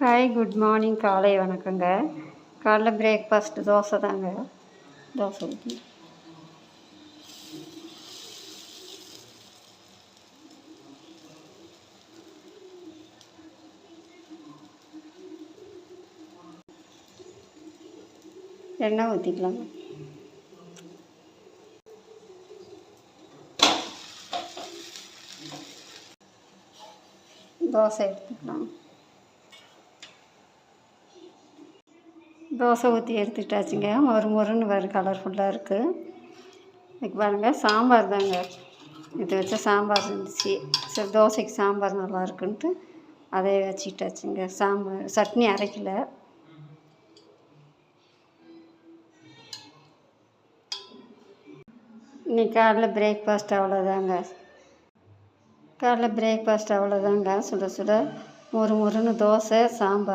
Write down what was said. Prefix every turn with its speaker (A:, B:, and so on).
A: Hi, good morning. காலை வணக்கங்க. காலைல பிரேக்ஃபாஸ்ட்டு தோசை தாங்க. தோசை ஊற்றி எண்ணெய் ஊற்றிக்கலாங்க. தோசை எடுத்துக்கலாம். தோசை ஊற்றி எடுத்துக்கிட்டாச்சுங்க. மொறுன்னு வேறு கலர்ஃபுல்லாக இருக்குது. இதுக்கு பாருங்கள், சாம்பார் தாங்க. இது வச்ச சாம்பார் இருந்துச்சு. சரி, தோசைக்கு சாம்பார் நல்லா இருக்குன்ட்டு அதே வச்சுக்கிட்டாச்சுங்க. சாம்பார் சட்னி அரைக்கல. இன்னைக்கு காலைல பிரேக்ஃபாஸ்ட் அவ்வளோதாங்க. சுட சுட மொறுன்னு தோசை, சாம்பார்.